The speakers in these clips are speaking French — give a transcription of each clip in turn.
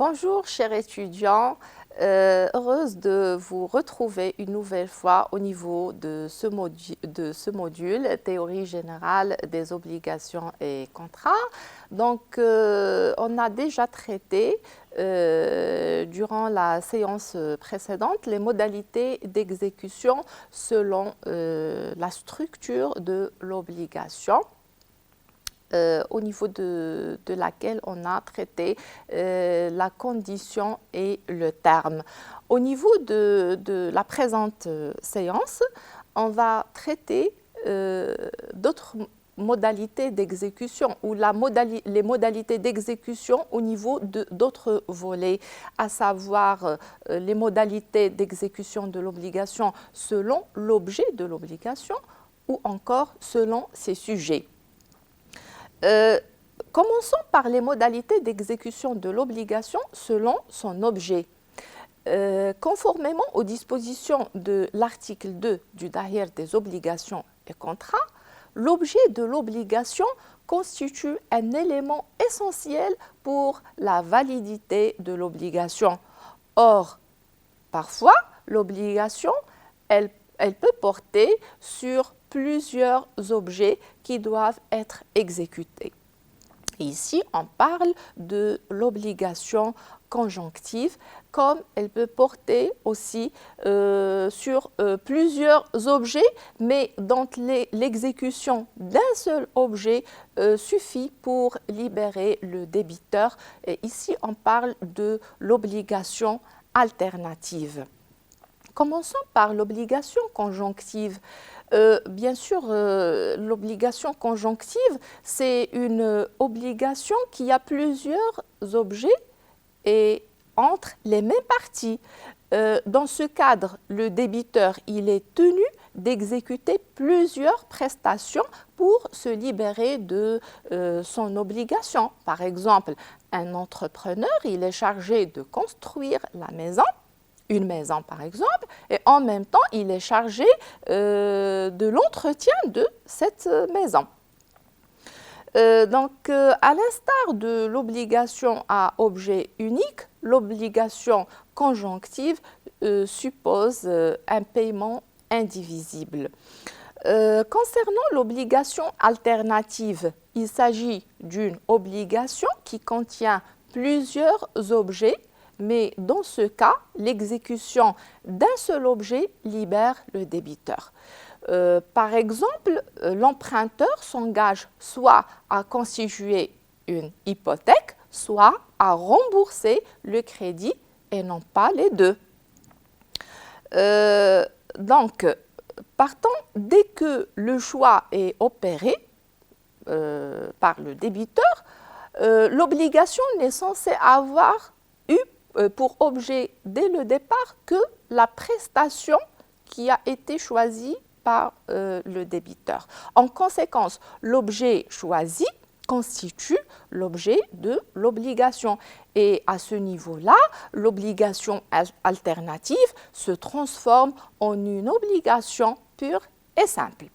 Bonjour chers étudiants, heureuse de vous retrouver une nouvelle fois au niveau de ce module théorie générale des obligations et contrats. Donc on a déjà traité durant la séance précédente les modalités d'exécution selon la structure de l'obligation. Au niveau de laquelle on a traité la condition et le terme. Au niveau de la présente séance, on va traiter d'autres modalités d'exécution ou les modalités d'exécution au niveau d'autres volets, à savoir les modalités d'exécution de l'obligation selon l'objet de l'obligation ou encore selon ses sujets. Commençons par les modalités d'exécution de l'obligation selon son objet. Conformément aux dispositions de l'article 2 du Dahir des obligations et contrats, l'objet de l'obligation constitue un élément essentiel pour la validité de l'obligation. Or, parfois, l'obligation, elle peut porter sur plusieurs objets qui doivent être exécutés. Ici, on parle de l'obligation conjonctive, comme elle peut porter aussi sur plusieurs objets, mais dont l'exécution d'un seul objet suffit pour libérer le débiteur. Et ici, on parle de l'obligation alternative. Commençons par l'obligation conjonctive. Bien sûr, l'obligation conjonctive, c'est une obligation qui a plusieurs objets et entre les mêmes parties. Dans ce cadre, le débiteur il est tenu d'exécuter plusieurs prestations pour se libérer de son obligation. Par exemple, un entrepreneur il est chargé de construire la maison, une maison par exemple, et en même temps, il est chargé de l'entretien de cette maison. Donc, à l'instar de l'obligation à objet unique, l'obligation conjonctive suppose un paiement indivisible. Concernant l'obligation alternative, il s'agit d'une obligation qui contient plusieurs objets, mais dans ce cas, l'exécution d'un seul objet libère le débiteur. Par exemple, l'emprunteur s'engage soit à constituer une hypothèque, soit à rembourser le crédit et non pas les deux. Donc, partant, dès que le choix est opéré par le débiteur, l'obligation n'est censée avoir eu pour objet dès le départ que la prestation qui a été choisie par le débiteur. En conséquence, l'objet choisi constitue l'objet de l'obligation. Et à ce niveau-là, l'obligation alternative se transforme en une obligation pure et simple.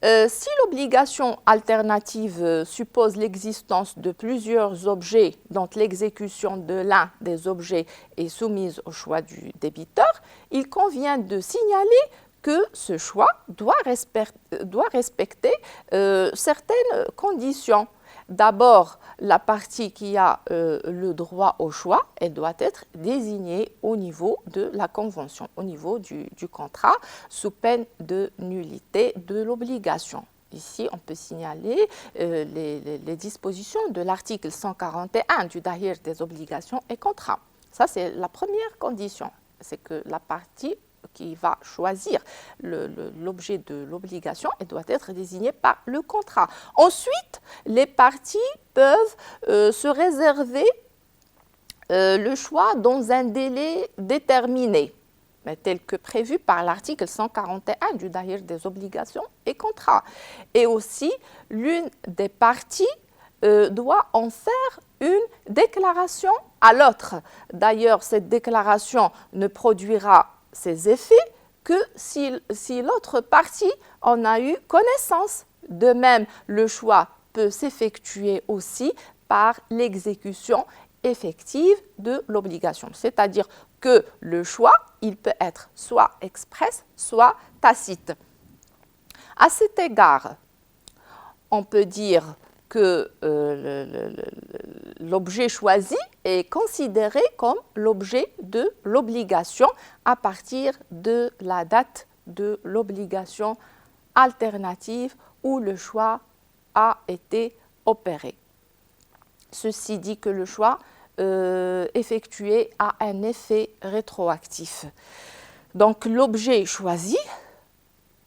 Si l'obligation alternative suppose l'existence de plusieurs objets dont l'exécution de l'un des objets est soumise au choix du débiteur, il convient de signaler que ce choix doit respecter certaines conditions. D'abord, la partie qui a le droit au choix, elle doit être désignée au niveau de la convention, au niveau du contrat, sous peine de nullité de l'obligation. Ici, on peut signaler les dispositions de l'article 141 du Dahir des obligations et contrats. Ça, c'est la première condition, c'est que la partie qui va choisir l'objet de l'obligation, elle doit être désignée par le contrat. Ensuite, les parties peuvent se réserver le choix dans un délai déterminé, tel que prévu par l'article 141 du Dahir des obligations et contrats. Et aussi, l'une des parties doit en faire une déclaration à l'autre. D'ailleurs, cette déclaration ne produira ses effets que si l'autre partie en a eu connaissance. De même, le choix peut s'effectuer aussi par l'exécution effective de l'obligation. C'est-à-dire que le choix, il peut être soit express, soit tacite. À cet égard, on peut dire que l'objet choisi est considéré comme l'objet de l'obligation à partir de la date de l'obligation alternative où le choix a été opéré. Ceci dit que le choix effectué a un effet rétroactif. Donc l'objet choisi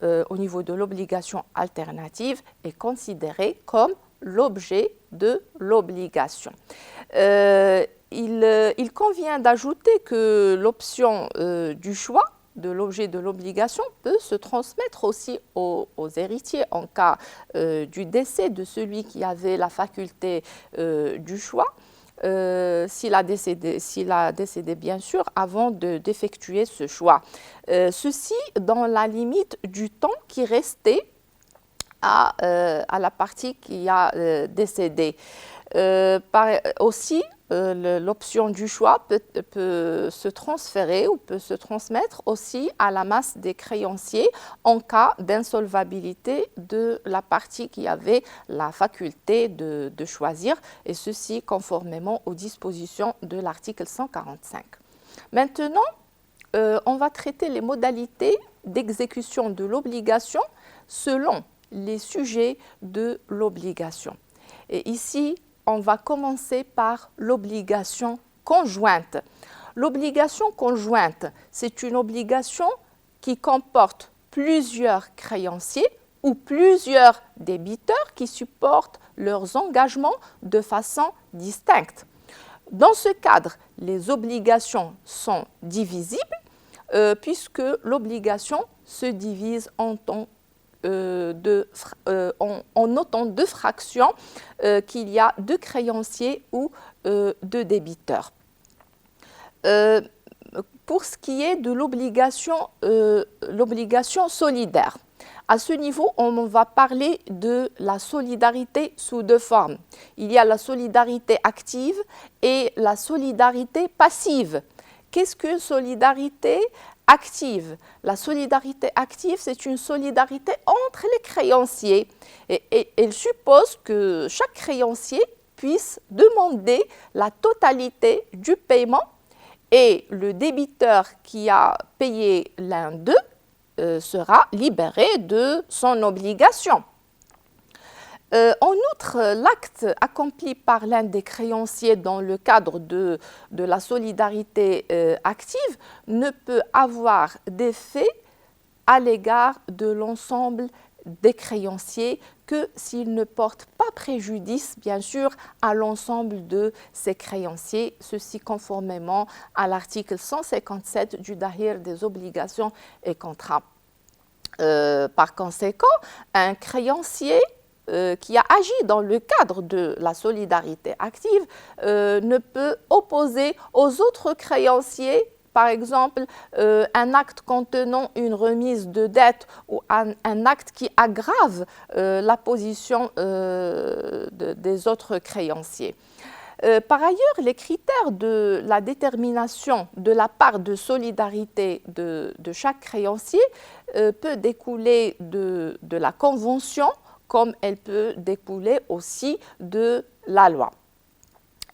au niveau de l'obligation alternative est considéré comme l'objet de l'obligation. Il convient d'ajouter que l'option du choix de l'objet de l'obligation peut se transmettre aussi aux héritiers en cas du décès de celui qui avait la faculté du choix. S'il a décédé bien sûr avant d'effectuer ce choix. Ceci dans la limite du temps qui restait à la partie qui a décédé. Aussi, l'option du choix peut se transférer ou peut se transmettre aussi à la masse des créanciers en cas d'insolvabilité de la partie qui avait la faculté de choisir, et ceci conformément aux dispositions de l'article 145. Maintenant, on va traiter les modalités d'exécution de l'obligation selon les sujets de l'obligation. Et ici, on va commencer par l'obligation conjointe. L'obligation conjointe, c'est une obligation qui comporte plusieurs créanciers ou plusieurs débiteurs qui supportent leurs engagements de façon distincte. Dans ce cadre, les obligations sont divisibles puisque l'obligation se divise en autant de fractions qu'il y a de créanciers ou de débiteurs. Pour ce qui est de l'obligation solidaire, à ce niveau, on va parler de la solidarité sous deux formes. Il y a la solidarité active et la solidarité passive. Qu'est-ce qu'une solidarité active? La solidarité active, c'est une solidarité entre les créanciers et elle suppose que chaque créancier puisse demander la totalité du paiement et le débiteur qui a payé l'un d'eux sera libéré de son obligation. En outre, l'acte accompli par l'un des créanciers dans le cadre de la solidarité active ne peut avoir d'effet à l'égard de l'ensemble des créanciers que s'il ne porte pas préjudice, bien sûr, à l'ensemble de ces créanciers, ceci conformément à l'article 157 du Dahir des obligations et contrats. Par conséquent, un créancier qui a agi dans le cadre de la solidarité active ne peut opposer aux autres créanciers, par exemple, un acte contenant une remise de dette ou un acte qui aggrave la position des autres créanciers. Par ailleurs, les critères de la détermination de la part de solidarité de chaque créancier peut découler de la convention, comme elle peut découler aussi de la loi.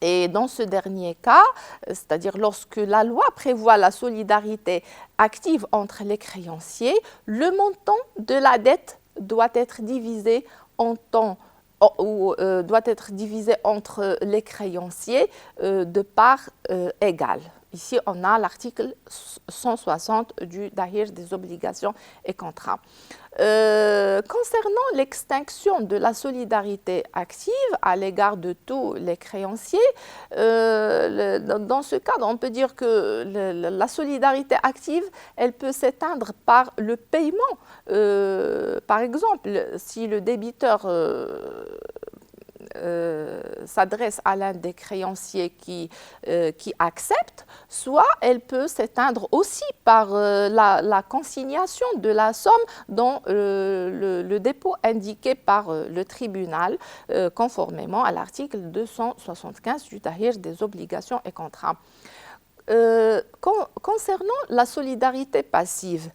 Et dans ce dernier cas, c'est-à-dire lorsque la loi prévoit la solidarité active entre les créanciers, le montant de la dette doit être divisé doit être divisé entre les créanciers de part égale. Ici, on a l'article 160 du Dahir des obligations et contrats. Concernant l'extinction de la solidarité active à l'égard de tous les créanciers, dans ce cadre, on peut dire que la solidarité active, elle peut s'éteindre par le paiement. Par exemple, si le débiteur s'adresse à l'un des créanciers qui accepte, soit elle peut s'éteindre aussi par la consignation de la somme dans le dépôt indiqué par le tribunal, conformément à l'article 275 du Tahrir des obligations et contrats. Concernant la solidarité passive,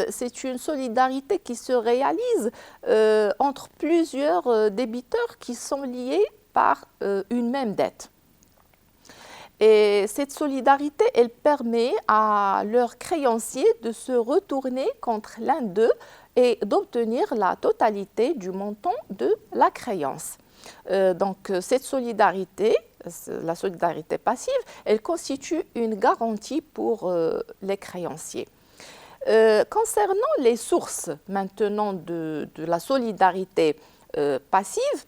c'est une solidarité qui se réalise entre plusieurs débiteurs qui sont liés par une même dette. Et cette solidarité, elle permet à leurs créanciers de se retourner contre l'un d'eux et d'obtenir la totalité du montant de la créance. Donc, cette solidarité, la solidarité passive, elle constitue une garantie pour les créanciers. Concernant les sources maintenant de la solidarité passive,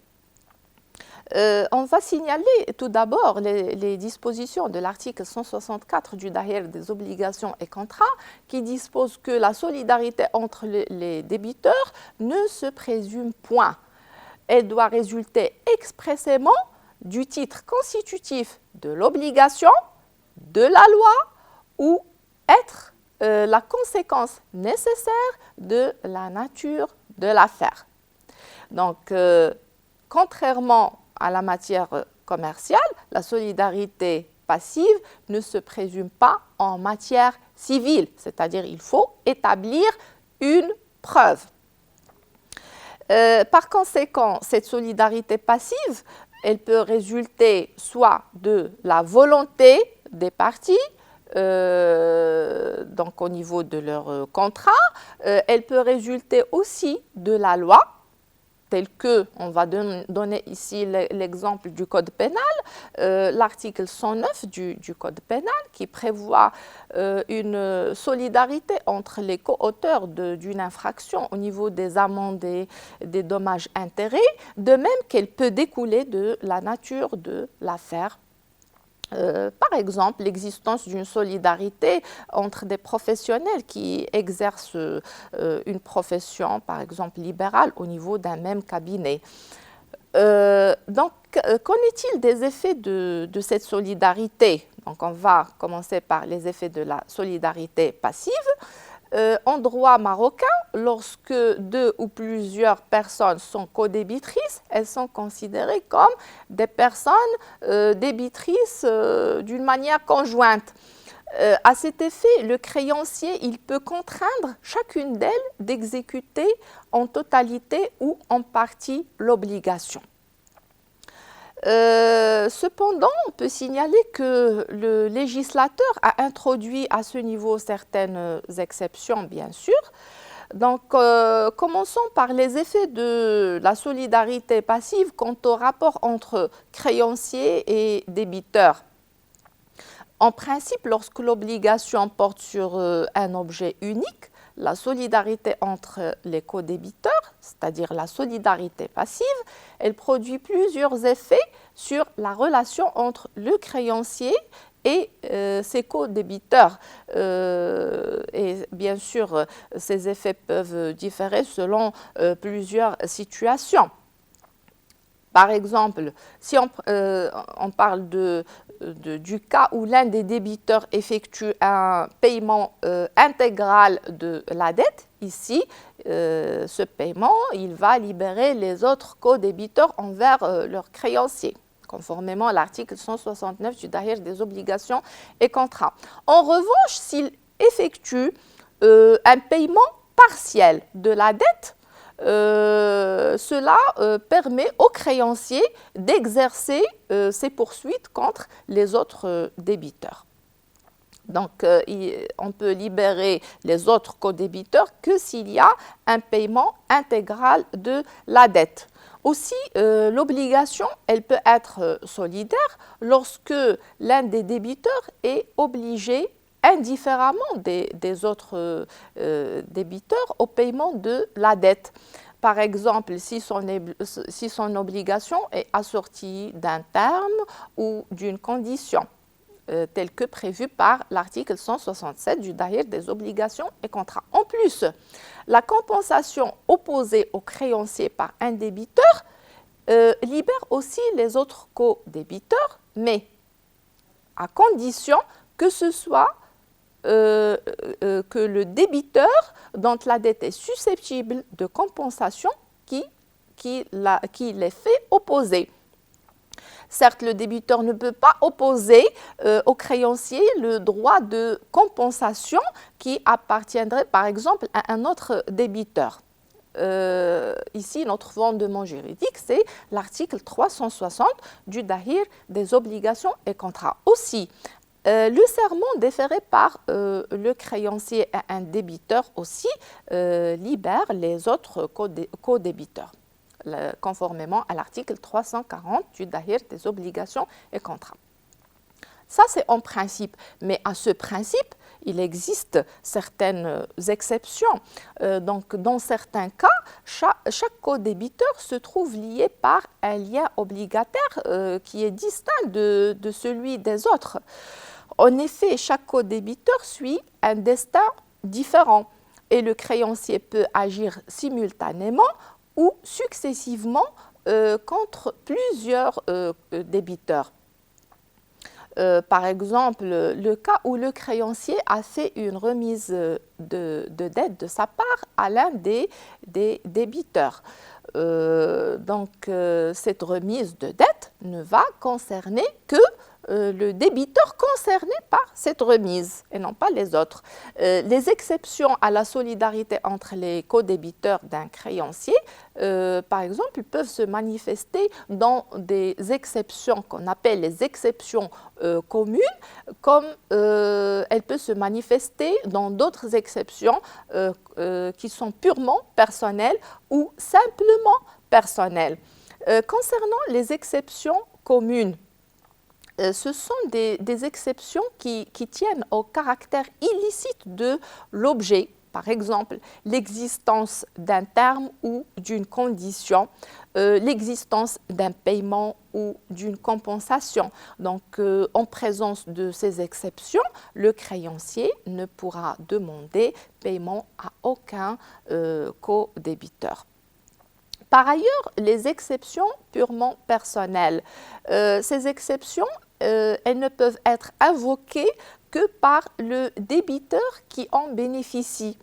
on va signaler tout d'abord les dispositions de l'article 164 du Tahrir des obligations et contrats qui dispose que la solidarité entre les débiteurs ne se présume point. Elle doit résulter expressément du titre constitutif de l'obligation, de la loi ou être la conséquence nécessaire de la nature de l'affaire. Donc, contrairement à la matière commerciale, la solidarité passive ne se présume pas en matière civile, c'est-à-dire il faut établir une preuve. Par conséquent, cette solidarité passive, elle peut résulter soit de la volonté des parties, donc au niveau de leur contrat, elle peut résulter aussi de la loi, tel que, on va donner ici l'exemple du Code pénal, l'article 109 du Code pénal qui prévoit une solidarité entre les co-auteurs d'une infraction au niveau des amendes et des dommages-intérêts, de même qu'elle peut découler de la nature de l'affaire. Par exemple, l'existence d'une solidarité entre des professionnels qui exercent une profession, par exemple libérale, au niveau d'un même cabinet. Donc, qu'en est-il des effets de cette solidarité? Donc, on va commencer par les effets de la solidarité passive. En droit marocain, lorsque deux ou plusieurs personnes sont codébitrices, elles sont considérées comme des personnes débitrices d'une manière conjointe. À cet effet, le créancier, il peut contraindre chacune d'elles d'exécuter en totalité ou en partie l'obligation. Cependant, on peut signaler que le législateur a introduit à ce niveau certaines exceptions, bien sûr. Donc, commençons par les effets de la solidarité passive quant au rapport entre créanciers et débiteurs. En principe, lorsque l'obligation porte sur un objet unique, la solidarité entre les codébiteurs, c'est-à-dire la solidarité passive, elle produit plusieurs effets sur la relation entre le créancier et ses codébiteurs. Et bien sûr, ces effets peuvent différer selon plusieurs situations. Par exemple, si on parle du cas où l'un des débiteurs effectue un paiement intégral de la dette, ici, ce paiement, il va libérer les autres codébiteurs envers leurs créanciers, conformément à l'article 169 du Tahrir des obligations et contrats. En revanche, s'il effectue un paiement partiel de la dette, cela permet aux créanciers d'exercer ces poursuites contre les autres débiteurs. Donc, on peut libérer les autres codébiteurs que s'il y a un paiement intégral de la dette. Aussi, l'obligation, elle peut être solidaire lorsque l'un des débiteurs est obligé indifféremment des autres débiteurs au paiement de la dette. Par exemple, si son obligation est assortie d'un terme ou d'une condition, telle que prévue par l'article 167 du Tahrir des obligations et contrats. En plus, la compensation opposée au créancier par un débiteur libère aussi les autres co-débiteurs, mais à condition que ce soit que le débiteur dont la dette est susceptible de compensation qui les fait opposer. Certes, le débiteur ne peut pas opposer au créancier le droit de compensation qui appartiendrait par exemple à un autre débiteur. Ici, notre fondement juridique, c'est l'article 360 du Dahir des obligations et contrats. Aussi, le serment déféré par le créancier à un débiteur aussi libère les autres co-débiteurs, conformément à l'article 340 du Dahir des obligations et contrats. Ça, c'est en principe. Mais à ce principe, il existe certaines exceptions. Donc, dans certains cas, chaque co-débiteur se trouve lié par un lien obligataire qui est distinct de celui des autres. En effet, chaque co-débiteur suit un destin différent et le créancier peut agir simultanément ou successivement contre plusieurs débiteurs. Par exemple, le cas où le créancier a fait une remise de dette de sa part à l'un des débiteurs. Cette remise de dette ne va concerner que le débiteur concerné par cette remise et non pas les autres. Les exceptions à la solidarité entre les co-débiteurs d'un créancier, par exemple, peuvent se manifester dans des exceptions qu'on appelle les exceptions communes, comme elle peut se manifester dans d'autres exceptions qui sont purement personnelles ou simplement personnelles. Concernant les exceptions communes, ce sont des exceptions qui tiennent au caractère illicite de l'objet. Par exemple, l'existence d'un terme ou d'une condition, l'existence d'un paiement ou d'une compensation. Donc, en présence de ces exceptions, le créancier ne pourra demander paiement à aucun co-débiteur. Par ailleurs, les exceptions purement personnelles, ces exceptions, elles ne peuvent être invoquées que par le débiteur qui en bénéficie,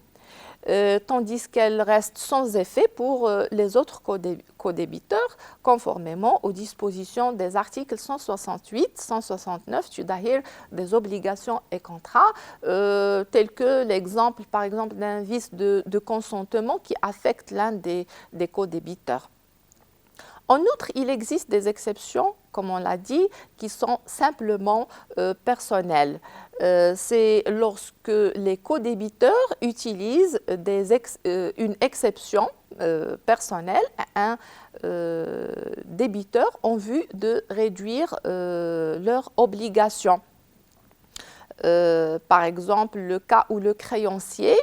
tandis qu'elles restent sans effet pour les autres co-débiteurs, conformément aux dispositions des articles 168, 169 du Dahir des obligations et contrats, tels que l'exemple, par exemple, d'un vice de consentement qui affecte l'un des co-débiteurs. En outre, il existe des exceptions, comme on l'a dit, qui sont simplement personnelles. C'est lorsque les co-débiteurs utilisent une exception personnelle à un débiteur en vue de réduire leurs obligations. Par exemple, le cas où le créancier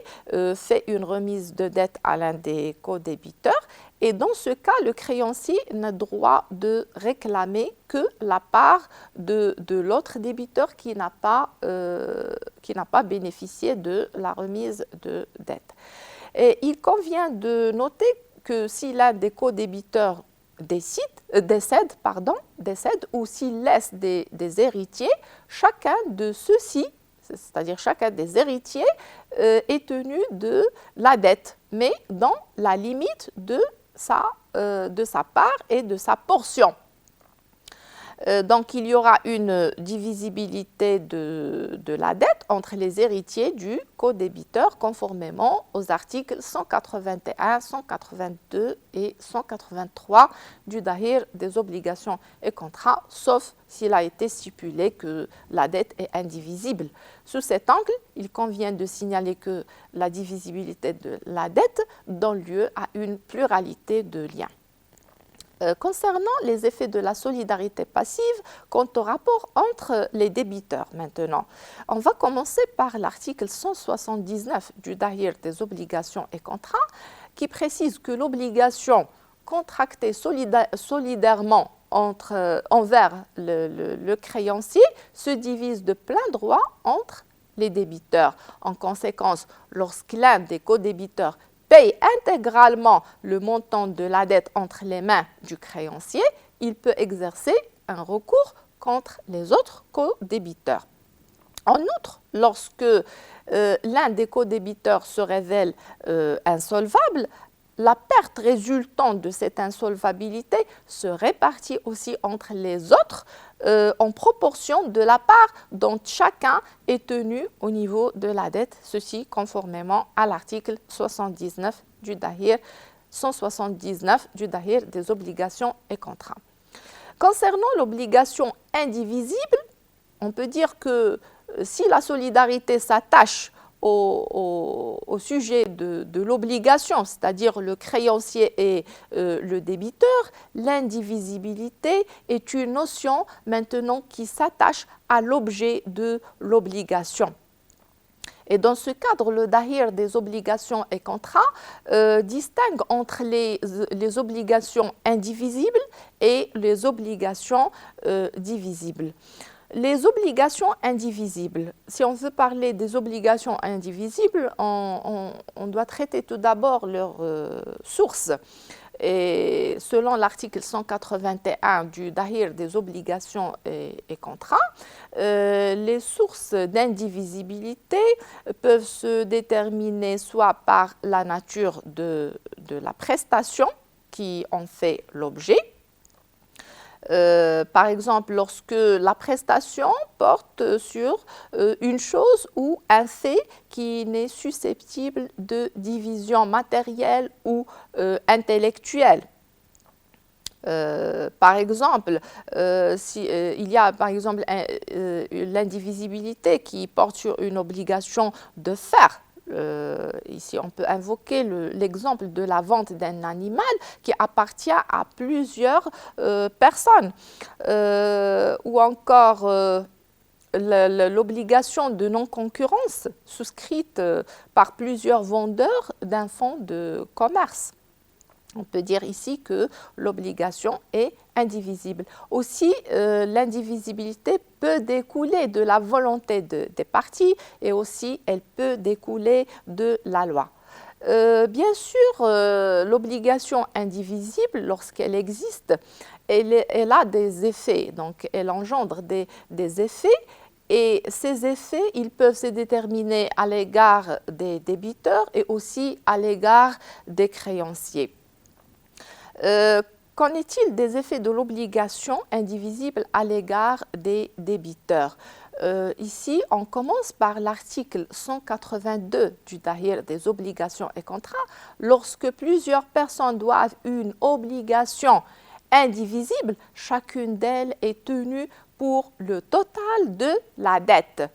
fait une remise de dette à l'un des co-débiteurs, et dans ce cas, le créancier n'a droit de réclamer que la part de l'autre débiteur qui n'a pas bénéficié de la remise de dette. Et il convient de noter que si l'un des co-débiteurs décède ou s'il laisse des héritiers, chacun de ceux-ci, c'est-à-dire chacun des héritiers, est tenu de la dette, mais dans la limite de sa part et de sa portion. Donc, il y aura une divisibilité de la dette entre les héritiers du co-débiteur conformément aux articles 181, 182 et 183 du Dahir des obligations et contrats, sauf s'il a été stipulé que la dette est indivisible. Sous cet angle, il convient de signaler que la divisibilité de la dette donne lieu à une pluralité de liens. Concernant les effets de la solidarité passive quant au rapport entre les débiteurs maintenant, on va commencer par l'article 179 du Dahir des obligations et contrats qui précise que l'obligation contractée solidairement envers le créancier se divise de plein droit entre les débiteurs. En conséquence, lorsqu'un des co-débiteurs paye intégralement le montant de la dette entre les mains du créancier, il peut exercer un recours contre les autres co-débiteurs. En outre, lorsque l'un des co-débiteurs se révèle insolvable, la perte résultant de cette insolvabilité se répartit aussi entre les autres en proportion de la part dont chacun est tenu au niveau de la dette, ceci conformément à l'article 79 du Dahir, 179 du Dahir des obligations et contrats. Concernant l'obligation indivisible, on peut dire que si la solidarité s'attache au sujet de l'obligation, c'est-à-dire le créancier et le débiteur, l'indivisibilité est une notion maintenant qui s'attache à l'objet de l'obligation. Et dans ce cadre, le Dahir des obligations et contrats distingue entre les obligations indivisibles et les obligations divisibles. Les obligations indivisibles, si on veut parler des obligations indivisibles, on doit traiter tout d'abord leurs sources. Et selon l'article 181 du Dahir des obligations et contrats, les sources d'indivisibilité peuvent se déterminer soit par la nature de la prestation qui en fait l'objet. Par exemple, lorsque la prestation porte sur une chose ou un fait qui n'est susceptible de division matérielle ou intellectuelle. Par exemple, il y a par exemple l'indivisibilité qui porte sur une obligation de faire. Ici, on peut invoquer l'exemple de la vente d'un animal qui appartient à plusieurs personnes, ou encore l'obligation de non-concurrence souscrite par plusieurs vendeurs d'un fonds de commerce. On peut dire ici que l'obligation est indivisible. Aussi, l'indivisibilité peut découler de la volonté des parties et aussi elle peut découler de la loi. Bien sûr, l'obligation indivisible, lorsqu'elle existe, elle a des effets, donc elle engendre des effets. Et ces effets, ils peuvent se déterminer à l'égard des débiteurs et aussi à l'égard des créanciers. Qu'en est-il des effets de l'obligation indivisible à l'égard des débiteurs? Ici, on commence par l'article 182 du Dahir des obligations et contrats. Lorsque plusieurs personnes doivent une obligation indivisible, chacune d'elles est tenue pour le total de la dette.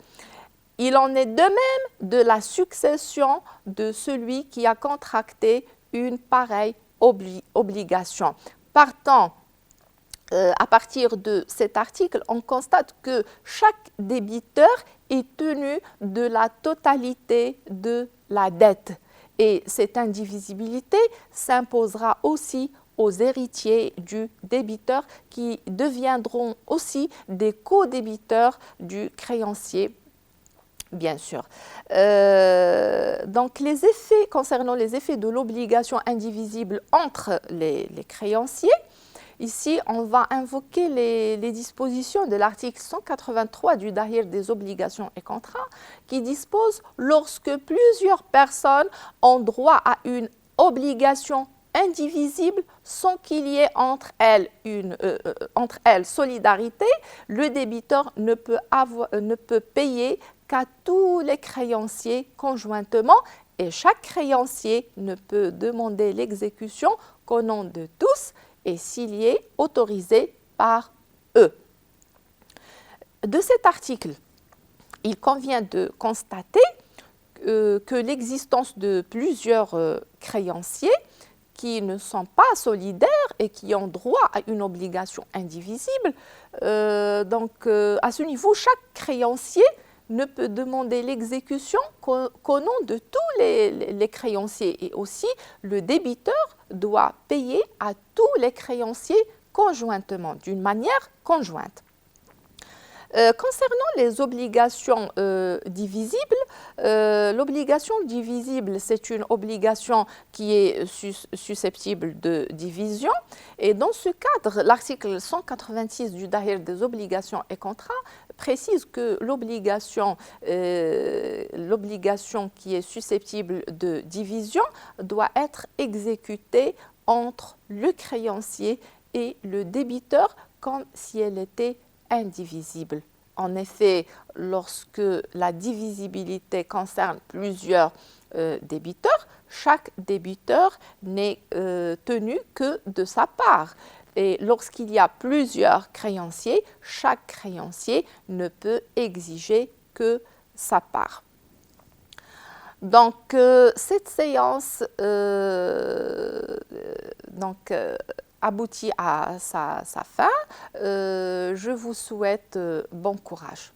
Il en est de même de la succession de celui qui a contracté une pareille obligation. Partant à partir de cet article, on constate que chaque débiteur est tenu de la totalité de la dette. Et cette indivisibilité s'imposera aussi aux héritiers du débiteur qui deviendront aussi des co-débiteurs du créancier. Bien sûr. Donc, concernant les effets de l'obligation indivisible entre les créanciers, ici, on va invoquer les dispositions de l'article 183 du Dahir des obligations et contrats qui dispose lorsque plusieurs personnes ont droit à une obligation indivisible sans qu'il y ait entre elles solidarité, le débiteur ne peut payer qu'à tous les créanciers conjointement et chaque créancier ne peut demander l'exécution qu'au nom de tous et s'il y est autorisé par eux. De cet article, il convient de constater que l'existence de plusieurs créanciers qui ne sont pas solidaires et qui ont droit à une obligation indivisible. Donc, à ce niveau, chaque créancier ne peut demander l'exécution qu'au nom de tous les créanciers. Et aussi, le débiteur doit payer à tous les créanciers conjointement, d'une manière conjointe. Concernant les obligations divisibles, l'obligation divisible, c'est une obligation qui est susceptible de division. Et dans ce cadre, l'article 186 du Dahir des obligations et contrats précise que l'obligation qui est susceptible de division doit être exécutée entre le créancier et le débiteur comme si elle était indivisible. En effet, lorsque la divisibilité concerne plusieurs débiteurs, chaque débiteur n'est tenu que de sa part. Et lorsqu'il y a plusieurs créanciers, chaque créancier ne peut exiger que sa part. Donc, cette séance aboutit à sa fin. Je vous souhaite bon courage.